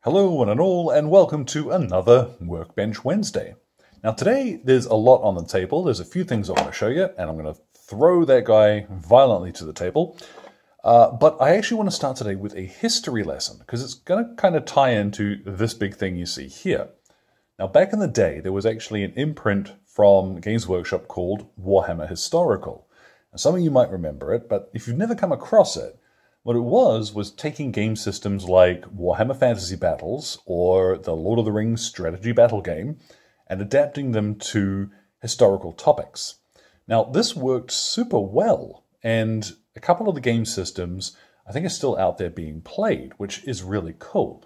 Hello one and all, and welcome to another Workbench Wednesday. Now today there's a lot on the table. There's a few things I want to show you, and I'm going to throw that guy violently to the table. But I actually want to start today with a history lesson, because it's going to kind of tie into this big thing you see here. Now back in the day, there was actually an imprint from Games Workshop called Warhammer Historical. And some of you might remember it, but if you've never come across it, what it was taking game systems like Warhammer Fantasy Battles or the Lord of the Rings strategy battle game and adapting them to historical topics. Now, this worked super well, and a couple of the game systems I think are still out there being played, which is really cool.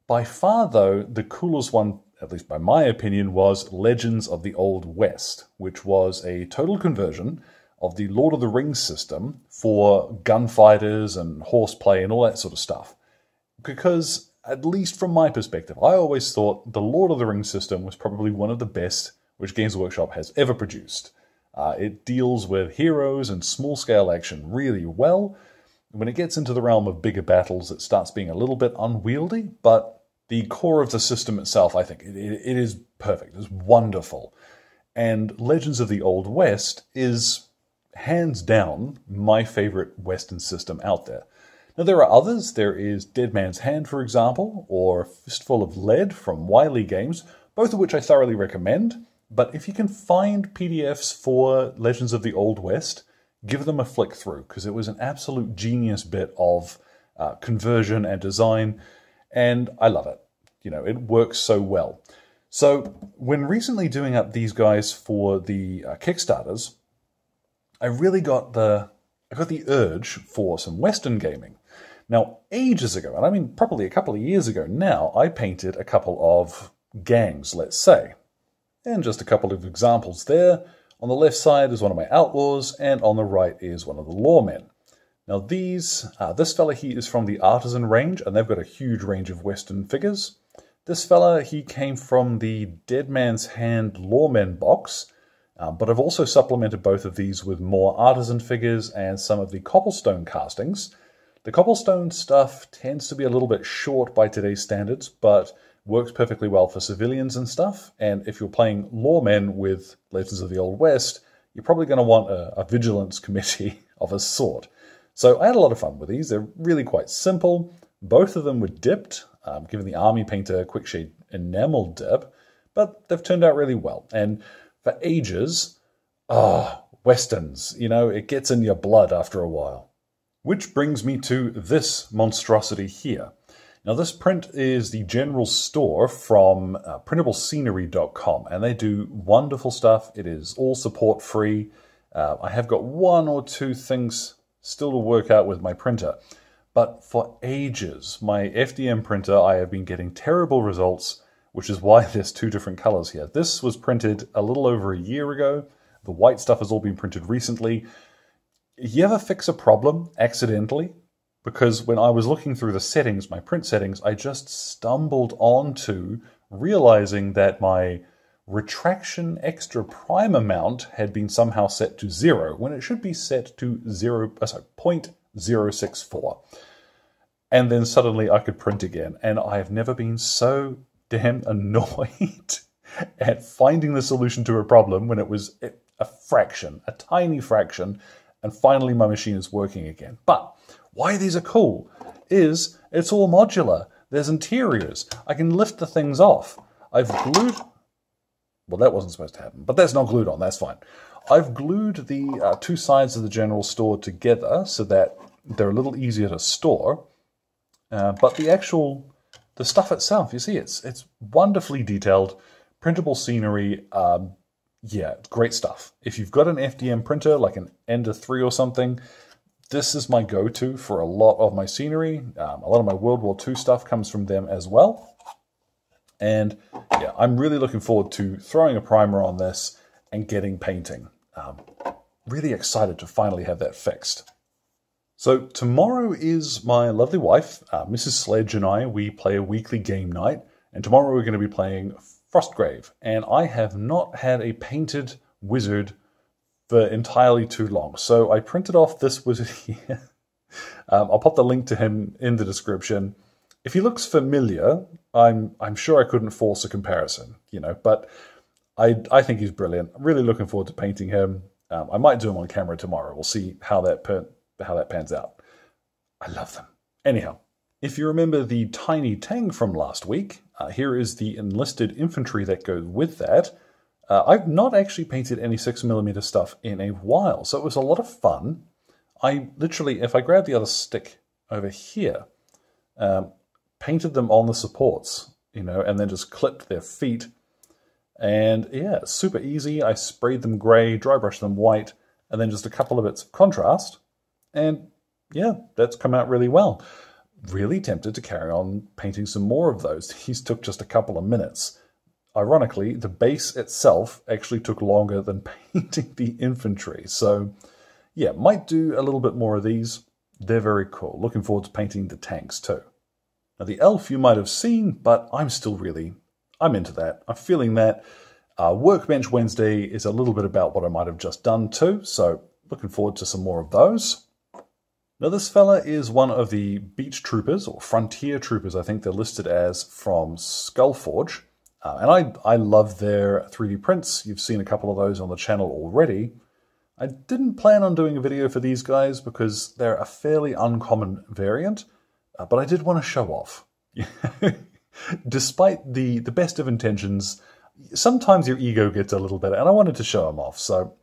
By far, though, the coolest one, at least by my opinion, was Legends of the Old West, which was a total conversion of the Lord of the Rings system for gunfighters and horseplay and all that sort of stuff. Because, at least from my perspective, I always thought the Lord of the Rings system was probably one of the best which Games Workshop has ever produced. It deals with heroes and small-scale action really well. When it gets into the realm of bigger battles, it starts being a little bit unwieldy, but the core of the system itself, I think, it is perfect. It's wonderful. And Legends of the Old West is hands down my favorite Western system out there. Now there are others. There is Dead Man's Hand, for example, or Fistful of Lead from Wiley Games, both of which I thoroughly recommend. But if you can find PDFs for Legends of the Old West, give them a flick through, because it was an absolute genius bit of conversion and design, and I love it. You know, it works so well. So when recently doing up these guys for the Kickstarters, I really got the urge for some Western gaming. Now, ages ago, and I mean probably a couple of years ago now, I painted a couple of gangs, let's say. And just a couple of examples there. On the left side is one of my outlaws, and on the right is one of the lawmen. Now this fella, he is from the Artizan range, and they've got a huge range of Western figures. This fella, he came from the Dead Man's Hand Lawmen box, but I've also supplemented both of these with more Artizan figures and some of the cobblestone castings. The cobblestone stuff tends to be a little bit short by today's standards, but works perfectly well for civilians and stuff. And if you're playing lawmen with Legends of the Old West, you're probably going to want a vigilance committee of a sort. So I had a lot of fun with these. They're really quite simple. Both of them were dipped, giving the army painter a quick shade enamel dip, but they've turned out really well. And for ages, Westerns, you know, it gets in your blood after a while. Which brings me to this monstrosity here. Now this print is the general store from printablescenery.com, and they do wonderful stuff. It is all support free. I have got one or two things still to work out with my printer, but for ages, my FDM printer, I have been getting terrible results, which is why there's two different colors here. This was printed a little over a year ago. The white stuff has all been printed recently. You ever fix a problem accidentally? Because when I was looking through the settings, my print settings, I just stumbled onto realizing that my retraction extra prime amount had been somehow set to 0, when it should be set to 0.064. And then suddenly I could print again, and I have never been so damn annoyed at finding the solution to a problem when it was a fraction, a tiny fraction, and finally my machine is working again. But why these are cool is it's all modular. There's interiors. I can lift the things off. I've glued... Well, that wasn't supposed to happen, but that's not glued on. That's fine. I've glued the two sides of the general store together so that they're a little easier to store. But the stuff itself, you see, it's wonderfully detailed, printable scenery. Yeah, great stuff. If you've got an FDM printer, like an Ender 3 or something, this is my go-to for a lot of my scenery. A lot of my World War II stuff comes from them as well. And yeah, I'm really looking forward to throwing a primer on this and getting painting. Really excited to finally have that fixed. So tomorrow is my lovely wife, Mrs. Sledge, and we play a weekly game night. And tomorrow we're going to be playing Frostgrave. And I have not had a painted wizard for entirely too long. So I printed off this wizard here. I'll pop the link to him in the description. if he looks familiar, I'm sure I couldn't force a comparison, you know, but I think he's brilliant. I'm really looking forward to painting him. I might do him on camera tomorrow. We'll see how that pans out. I love them. Anyhow, if you remember the tiny tank from last week, here is the Enlisted Infantry that goes with that. I've not actually painted any 6mm stuff in a while, so it was a lot of fun. I literally, if I grab the other stick over here, painted them on the supports, you know, and then just clipped their feet. And yeah, super easy. I sprayed them grey, dry brushed them white, and then just a couple of bits of contrast. And yeah, that's come out really well. Really tempted to carry on painting some more of those. These took just a couple of minutes. Ironically, the base itself actually took longer than painting the infantry. So yeah, might do a little bit more of these. They're very cool. Looking forward to painting the tanks too. Now the elf you might have seen, but I'm into that. I'm feeling that. Workbench Wednesday is a little bit about what I might have just done too, so looking forward to some more of those. Now this fella is one of the beach troopers, or frontier troopers I think they're listed as, from Skullforge. And I love their 3D prints. You've seen a couple of those on the channel already. I didn't plan on doing a video for these guys because they're a fairly uncommon variant, but I did want to show off. Despite the best of intentions, sometimes your ego gets a little better, and I wanted to show them off. So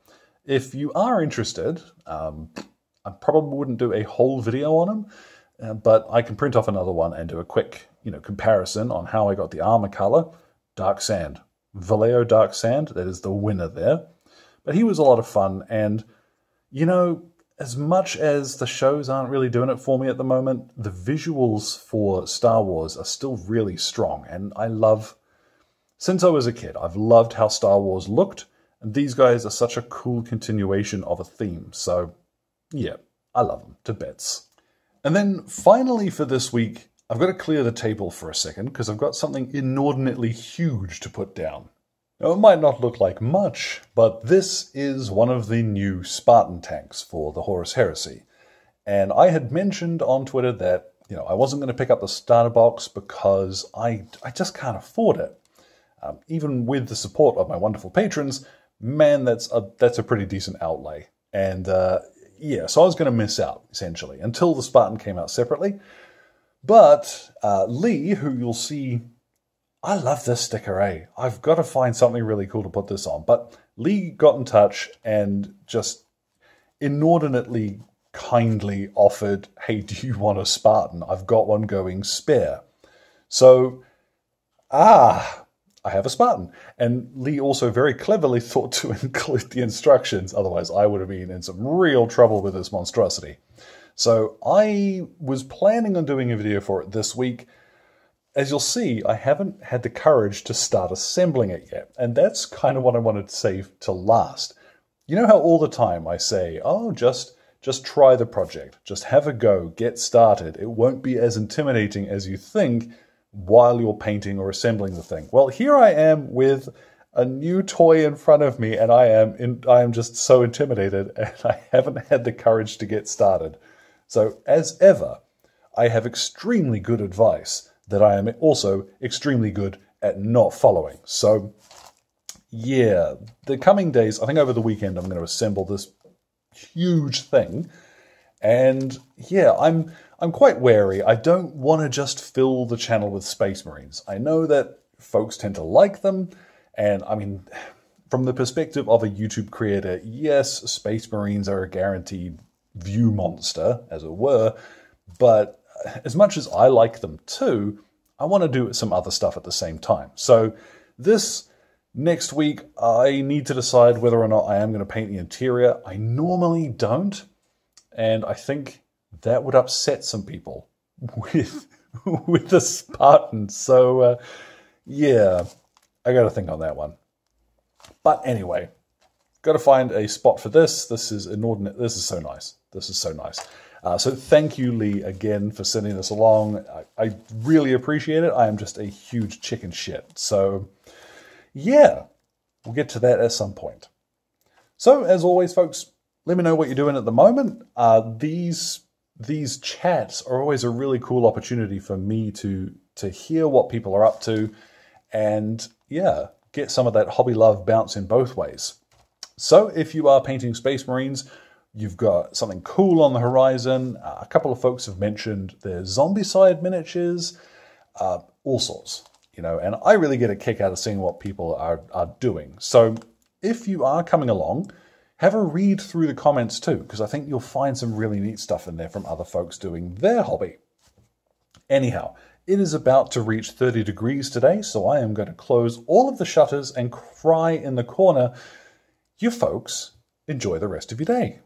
if you are interested, I probably wouldn't do a whole video on them, but I can print off another one and do a quick, comparison on how I got the armor color. Dark Sand. Vallejo Dark Sand, that is the winner there. But he was a lot of fun, and, as much as the shows aren't really doing it for me at the moment, the visuals for Star Wars are still really strong, and since I was a kid, I've loved how Star Wars looked, and these guys are such a cool continuation of a theme, so yeah, I love them to bits. And then finally for this week, I've got to clear the table for a second because I've got something inordinately huge to put down. Now, it might not look like much, but this is one of the new Spartan tanks for the Horus Heresy. And I had mentioned on Twitter that, I wasn't going to pick up the starter box because I just can't afford it. Even with the support of my wonderful patrons, man, that's a pretty decent outlay. And yeah, so I was going to miss out, essentially, until the Spartan came out separately. But Lee, who you'll see, I love this sticker, eh? I've got to find something really cool to put this on. But Lee got in touch and just inordinately kindly offered, hey, do you want a Spartan? I've got one going spare. So, I have a Spartan. And Lee also very cleverly thought to include the instructions. Otherwise, I would have been in some real trouble with this monstrosity. So I was planning on doing a video for it this week. As you'll see, I haven't had the courage to start assembling it yet. And that's kind of what I wanted to save to last. You know how all the time I say, oh, just try the project. Just have a go. Get started. It won't be as intimidating as you think while you're painting or assembling the thing. Well, here I am with a new toy in front of me, and I am just so intimidated, and I haven't had the courage to get started. So, as ever, I have extremely good advice that I am also extremely good at not following. So, yeah, the coming days, I think over the weekend, I'm going to assemble this huge thing. And yeah, I'm quite wary. I don't want to just fill the channel with Space Marines. I know that folks tend to like them. And I mean, from the perspective of a YouTube creator, yes, Space Marines are a guaranteed view monster, as it were, but as much as I like them too, I want to do some other stuff at the same time. So this next week, I need to decide whether or not I am going to paint the interior. I normally don't, and I think that would upset some people with the Spartan. So yeah, I got to think on that one. But anyway, got to find a spot for this. This is inordinate. This is so nice. This is so nice. So thank you, Lee, again for sending this along. I really appreciate it. I am just a huge chicken shit. So yeah, we'll get to that at some point. So as always, folks, let me know what you're doing at the moment. These these chats are always a really cool opportunity for me to hear what people are up to and, yeah, get some of that hobby love bounce in both ways. So if you are painting Space Marines, you've got something cool on the horizon. A couple of folks have mentioned their Zombicide miniatures, all sorts, you know, and I really get a kick out of seeing what people are doing. So if you are coming along, have a read through the comments too, because I think you'll find some really neat stuff in there from other folks doing their hobby. Anyhow, it is about to reach 30 degrees today, so I am going to close all of the shutters and cry in the corner. You folks, enjoy the rest of your day.